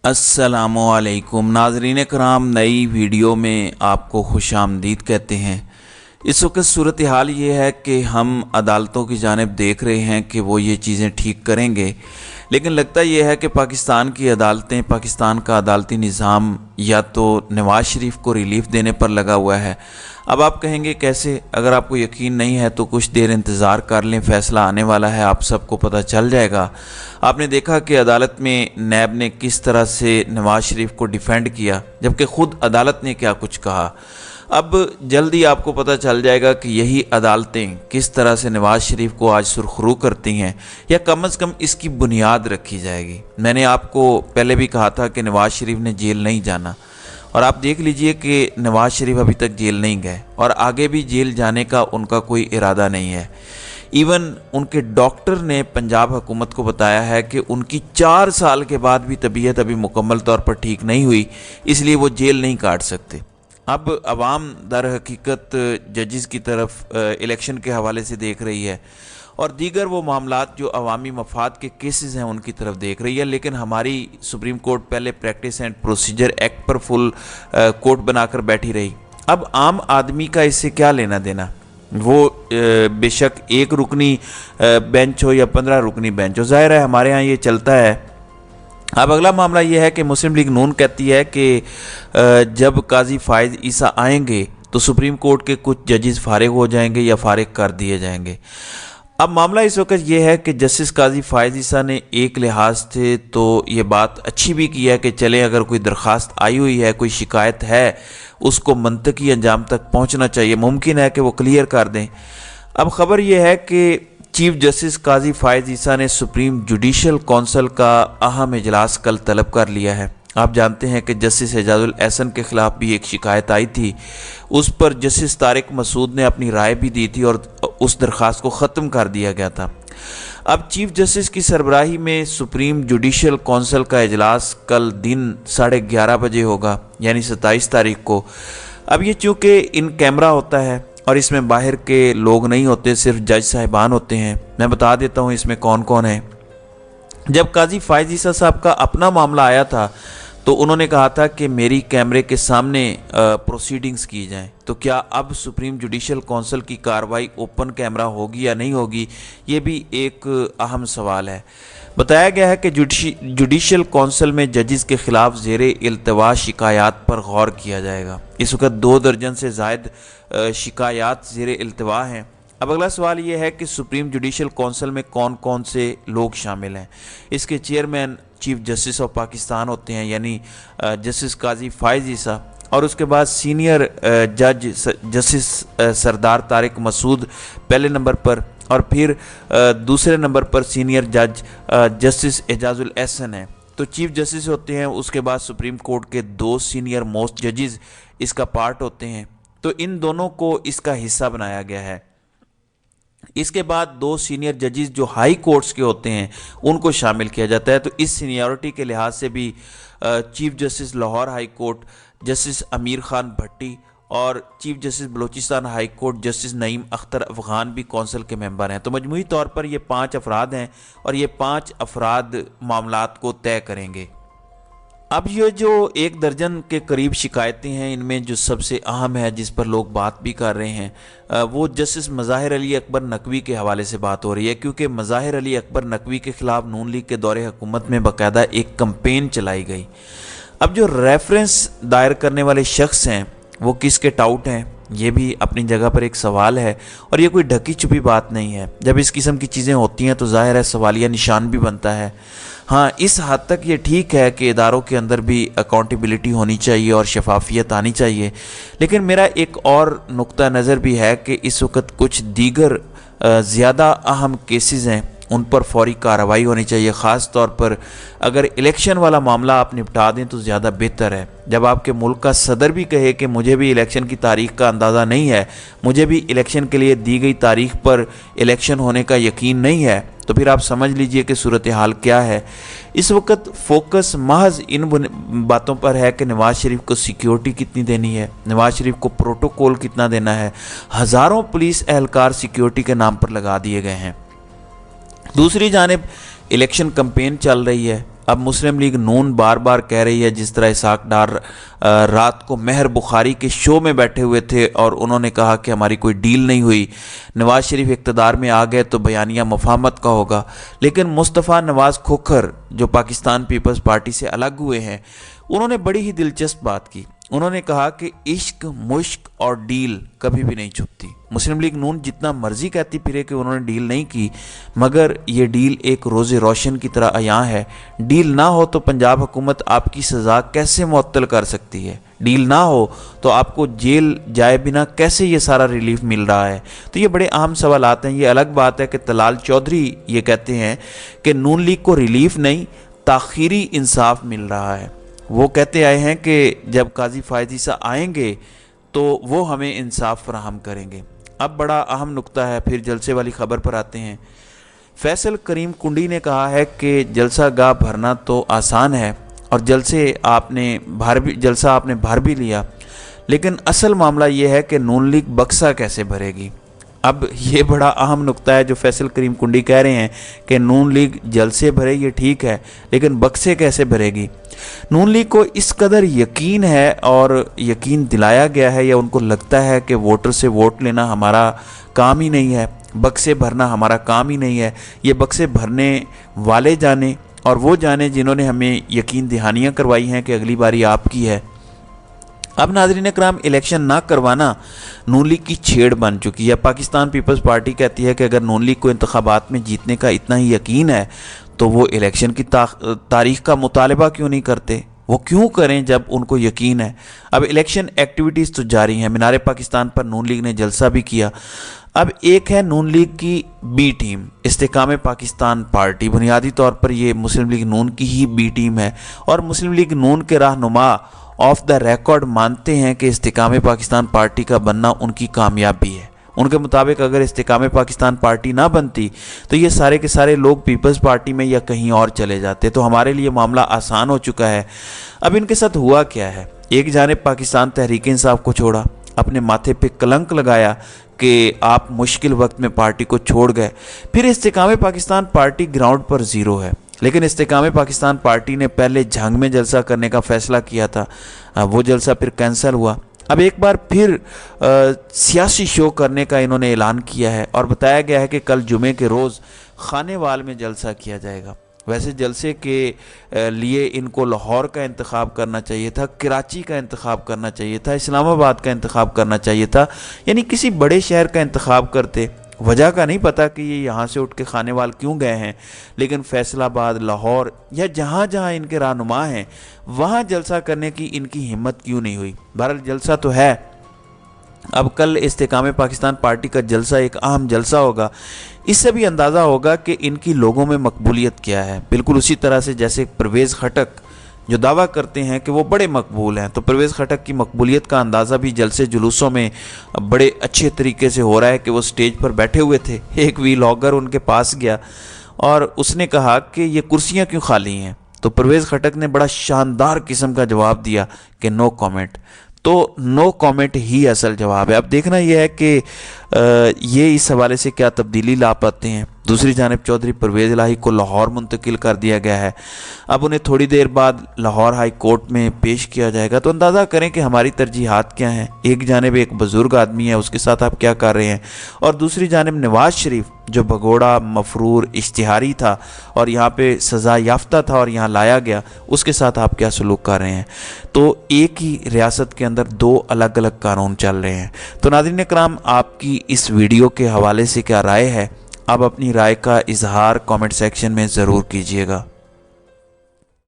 अस्सलामुअलैकुम नाज़रीन कराम, नई वीडियो में आपको खुश आमदीद कहते हैं। इस वक्त सूरत हाल ये है कि हम अदालतों की जानिब देख रहे हैं कि वो ये चीज़ें ठीक करेंगे, लेकिन लगता यह है कि पाकिस्तान की अदालतें, पाकिस्तान का अदालती निज़ाम या तो नवाज़ शरीफ को रिलीफ देने पर लगा हुआ है। अब आप कहेंगे कैसे? अगर आपको यकीन नहीं है तो कुछ देर इंतज़ार कर लें, फ़ैसला आने वाला है, आप सबको पता चल जाएगा। आपने देखा कि अदालत में नैब ने किस तरह से नवाज़ शरीफ को डिफेंड किया, जबकि ख़ुद अदालत ने क्या कुछ कहा। अब जल्दी आपको पता चल जाएगा कि यही अदालतें किस तरह से नवाज़ शरीफ को आज सुरखरू करती हैं, या कम अज़ कम इसकी बुनियाद रखी जाएगी। मैंने आपको पहले भी कहा था कि नवाज़ शरीफ ने जेल नहीं जाना, और आप देख लीजिए कि नवाज़ शरीफ अभी तक जेल नहीं गए और आगे भी जेल जाने का उनका कोई इरादा नहीं है। इवन उनके डॉक्टर ने पंजाब हुकूमत को बताया है कि उनकी 4 साल के बाद भी तबीयत अभी मुकम्मल तौर पर ठीक नहीं हुई, इसलिए वो जेल नहीं काट सकते। अब अवाम दर हकीकत जजेस की तरफ इलेक्शन के हवाले से देख रही है और दीगर वो मामलात जो अवामी मफाद के केसेस हैं उनकी तरफ देख रही है, लेकिन हमारी सुप्रीम कोर्ट पहले प्रैक्टिस एंड प्रोसीजर एक्ट पर फुल कोर्ट बनाकर बैठी रही। अब आम आदमी का इससे क्या लेना देना? वो बेशक 1 रुकनी बेंच हो या 15 रुकनी बेंच हो, ज़ाहिर है हमारे यहाँ ये चलता है। अब अगला मामला ये है कि मुस्लिम लीग नून कहती है कि जब काजी फायज़ ईसा आएंगे तो सुप्रीम कोर्ट के कुछ जजेस फारिग हो जाएंगे या फारिग कर दिए जाएंगे। अब मामला इस वक्त ये है कि जस्टिस काजी फायज़ ईसा ने एक लिहाज से तो ये बात अच्छी भी की है कि चलें, अगर कोई दरख्वास्त आई हुई है, कोई शिकायत है, उसको मंतकी अंजाम तक पहुंचना चाहिए, मुमकिन है कि वो क्लियर कर दें। अब ख़बर यह है कि चीफ जस्टिस काजी फायज़ ईसा ने सुप्रीम जुडिशल कौंसिल का अहम इजलास कल तलब कर लिया है। आप जानते हैं कि जस्टिस एजाजुल एहसन के ख़िलाफ़ भी एक शिकायत आई थी, उस पर जस्टिस तारिक मसूद ने अपनी राय भी दी थी और उस दरख्वास्त को ख़त्म कर दिया गया था। अब चीफ जस्टिस की सरबराही में सुप्रीम जुडिशल कौंसिल का इजलास कल दिन 11:30 बजे होगा, यानी 27 तारीख को। अब ये चूँकि इन कैमरा होता है और इसमें बाहर के लोग नहीं होते, सिर्फ जज साहिबान होते हैं। मैं बता देता हूँ इसमें कौन कौन है। जब काजी फायज़ ईसा साहब का अपना मामला आया था तो उन्होंने कहा था कि मेरी कैमरे के सामने प्रोसीडिंग्स की जाएं, तो क्या अब सुप्रीम जुडिशल कौंसिल की कार्रवाई ओपन कैमरा होगी या नहीं होगी, ये भी एक अहम सवाल है। बताया गया है कि जुडिशल कौंसिल में जजेस के खिलाफ ज़ेरे इल्तवा शिकायत पर गौर किया जाएगा। इस वक्त 2 दर्जन से ज़ायद शिकायत ज़ेरे इल्तवा हैं। अब अगला सवाल ये है कि सुप्रीम जुडिशल कौंसिल में कौन कौन से लोग शामिल हैं। इसके chairman chief justice of Pakistan होते हैं, यानी जस्टिस काजी फायज़ ईसा, और उसके बाद सीनियर जज जस्टिस सरदार तारिक मसूद पहले नंबर पर, और फिर दूसरे नंबर पर सीनियर जज जस्टिस एजाजुल एहसन है। तो चीफ जस्टिस होते हैं, उसके बाद सुप्रीम कोर्ट के 2 सीनियर मोस्ट जजेस इसका पार्ट होते हैं, तो इन दोनों को इसका हिस्सा बनाया गया है। इसके बाद 2 सीनियर जजेस जो हाई कोर्ट्स के होते हैं उनको शामिल किया जाता है। तो इस सीनियरिटी के लिहाज से भी chief justice Lahore high court justice अमीर खान भट्टी और chief justice Balochistan high court justice Naeem Akhtar Afghan भी कौंसिल के मेंबर हैं। तो मजमूई तौर पर ये 5 अफराद हैं और ये 5 अफराद मामलात को तय करेंगे। अब ये जो 1 दर्जन के करीब शिकायतें हैं, इनमें जो सबसे अहम है जिस पर लोग बात भी कर रहे हैं वो जस्टिस मज़ाहिर अली अकबर नकवी के हवाले से बात हो रही है, क्योंकि मज़ाहिर अली अकबर नकवी के ख़िलाफ़ नून लीग के दौरे हुकूमत में बाकायदा एक कंपेन चलाई गई। अब जो रेफरेंस दायर करने वाले शख्स हैं वो किसके टाउट हैं, ये भी अपनी जगह पर एक सवाल है, और ये कोई ढकी छुपी बात नहीं है। जब इस किस्म की चीज़ें होती हैं तो ज़ाहिर है सवालिया निशान भी बनता है। हाँ, इस हद तक ये ठीक है कि इदारों के अंदर भी अकाउंटेबिलिटी होनी चाहिए और शफाफियत आनी चाहिए, लेकिन मेरा एक और नुक्ता नज़र भी है कि इस वक्त कुछ दीगर ज़्यादा अहम केसेस हैं, उन पर फौरी कार्रवाई होनी चाहिए। ख़ास तौर पर अगर इलेक्शन वाला मामला आप निपटा दें तो ज़्यादा बेहतर है। जब आपके मुल्क का सदर भी कहे कि मुझे भी इलेक्शन की तारीख़ का अंदाज़ा नहीं है, मुझे भी इलेक्शन के लिए दी गई तारीख़ पर इलेक्शन होने का यकीन नहीं है, तो फिर आप समझ लीजिए कि सूरत हाल क्या है। इस वक्त फोकस महज इन बातों पर है कि नवाज़ शरीफ को सिक्योरिटी कितनी देनी है, नवाज़ शरीफ को प्रोटोकॉल कितना देना है। हज़ारों पुलिस एहलकार सिक्योरिटी के नाम पर लगा दिए गए हैं। दूसरी जानिब इलेक्शन कैंपेन चल रही है अब मुस्लिम लीग नून बार बार कह रही है, जिस तरह इसहाक डार रात को मेहर बुखारी के शो में बैठे हुए थे और उन्होंने कहा कि हमारी कोई डील नहीं हुई, नवाज शरीफ इक़्तिदार में आ गए तो बयानिया मुफाहमत का होगा। लेकिन मुस्तफ़ा नवाज खोखर जो पाकिस्तान पीपल्स पार्टी से अलग हुए हैं, उन्होंने बड़ी ही दिलचस्प बात की। उन्होंने कहा कि इश्क, मुश्क और डील कभी भी नहीं छुपती। मुस्लिम लीग नून जितना मर्जी कहती फिरे कि उन्होंने डील नहीं की, मगर ये डील एक रोज़े रोशन की तरह अयां है। डील ना हो तो पंजाब हुकूमत आपकी सज़ा कैसे मुअत्तल कर सकती है? डील ना हो तो आपको जेल जाए बिना कैसे ये सारा रिलीफ मिल रहा है? तो ये बड़े अहम सवालात हैं। ये अलग बात है कि तलाल चौधरी ये कहते हैं कि नून लीग को रिलीफ नहीं, ताख़ीरी इंसाफ मिल रहा है। वो कहते आए हैं कि जब काजी फ़ायज़ ईसा आएंगे तो वो हमें इंसाफ फराहम करेंगे। अब बड़ा अहम नुक्ता है, फिर जलसे वाली ख़बर पर आते हैं। फैसल करीम कुंडी ने कहा है कि जलसा गाह भरना तो आसान है और जलसा आपने भर भी लिया, लेकिन असल मामला ये है कि नून लीग बक्सा कैसे भरेगी। अब ये बड़ा अहम नुक्ता है जो फैसल करीम कुंडी कह रहे हैं कि नून लीग जलसे भरे ये ठीक है, लेकिन बक्से कैसे भरेगी। नून लीग को इस कदर यकीन है और यकीन दिलाया गया है, या उनको लगता है कि वोटर से वोट लेना हमारा काम ही नहीं है, बक्से भरना हमारा काम ही नहीं है। ये बक्से भरने वाले जाने और वो जाने जिन्होंने हमें यकीन दहानियाँ करवाई हैं कि अगली बारी आपकी है। अब नाज़रीन इकराम, इलेक्शन ना करवाना नून लीग की छेड़ बन चुकी है। पाकिस्तान पीपल्स पार्टी कहती है कि अगर नून लीग को इंतखाबात में जीतने का इतना ही यकीन है तो वो इलेक्शन की तारीख का मुतालबा क्यों नहीं करते? वो क्यों करें जब उनको यकीन है। अब इलेक्शन एक्टिविटीज़ तो जारी हैं। मीनार पाकिस्तान पर नून लीग ने जलसा भी किया। अब एक है नून लीग की बी टीम, इस्तेकाम पाकिस्तान पार्टी। बुनियादी तौर पर ये मुस्लिम लीग नून की ही बी टीम है और मुस्लिम लीग नून के रहनुमा ऑफ द रिकॉर्ड मानते हैं कि इस्तेकाम पाकिस्तान पार्टी का बनना उनकी कामयाबी है। उनके मुताबिक अगर इस्तेकाम पाकिस्तान पार्टी ना बनती तो ये सारे के सारे लोग पीपल्स पार्टी में या कहीं और चले जाते, तो हमारे लिए मामला आसान हो चुका है। अब इनके साथ हुआ क्या है? एक जानिब पाकिस्तान तहरीक इंसाफ को छोड़ा, अपने माथे पे कलंक लगाया कि आप मुश्किल वक्त में पार्टी को छोड़ गए। फिर इस्तेकाम पाकिस्तान पार्टी ग्राउंड पर ज़ीरो है, लेकिन इस्तेकाम पाकिस्तान पार्टी ने पहले झंग में जलसा करने का फैसला किया था, वो जलसा फिर कैंसिल हुआ। अब एक बार फिर सियासी शो करने का इन्होंने ऐलान किया है और बताया गया है कि कल जुमे के रोज़ खानेवाल में जलसा किया जाएगा। वैसे जलसे के लिए इनको लाहौर का इंतखाब करना चाहिए था, कराची का इंतखाब करना चाहिए था, इस्लामाबाद का इंतखाब करना चाहिए था, यानी किसी बड़े शहर का इंतखाब करते। वजह का नहीं पता कि ये यहाँ से उठ के खानेवाल क्यों गए हैं, लेकिन फैसलाबाद, लाहौर या जहाँ जहाँ इनके रहनुमा हैं वहाँ जलसा करने की इनकी हिम्मत क्यों नहीं हुई। बहरहाल जलसा तो है। अब कल इस्तेकाम पाकिस्तान पार्टी का जलसा एक अहम जलसा होगा। इससे भी अंदाज़ा होगा कि इनकी लोगों में मकबूलियत क्या है। बिल्कुल उसी तरह से जैसे परवेज़ खटक जो दावा करते हैं कि वो बड़े मकबूल हैं, तो परवेज़ खटक की मकबूलियत का अंदाज़ा भी जलसे जुलूसों में बड़े अच्छे तरीके से हो रहा है कि वो स्टेज पर बैठे हुए थे। एक व्लॉगर उनके पास गया और उसने कहा कि ये कुर्सियाँ क्यों खाली हैं, तो परवेज़ खटक ने बड़ा शानदार किस्म का जवाब दिया कि नो कमेंट। तो नो कमेंट ही असल जवाब है। अब देखना यह है कि ये इस हवाले से क्या तब्दीली ला पाते हैं। दूसरी जानिब चौधरी परवेज़ इलाही को लाहौर मुंतकिल कर दिया गया है। अब उन्हें थोड़ी देर बाद लाहौर हाई कोर्ट में पेश किया जाएगा। तो अंदाज़ा करें कि हमारी तरजीहात क्या हैं। एक जानिब एक बुज़ुर्ग आदमी है, उसके साथ आप क्या कर रहे हैं, और दूसरी जानिब नवाज शरीफ जो भगोड़ा, मफरूर, इश्तिहारी था और यहाँ पे सज़ा याफ्ता था और यहाँ लाया गया, उसके साथ आप क्या सलूक कर रहे हैं। तो एक ही रियासत के अंदर दो अलग अलग कानून चल रहे हैं। तो नाज़रीन इकराम, आपकी इस वीडियो के हवाले से क्या राय है? आप अपनी राय का इजहार कमेंट सेक्शन में ज़रूर कीजिएगा।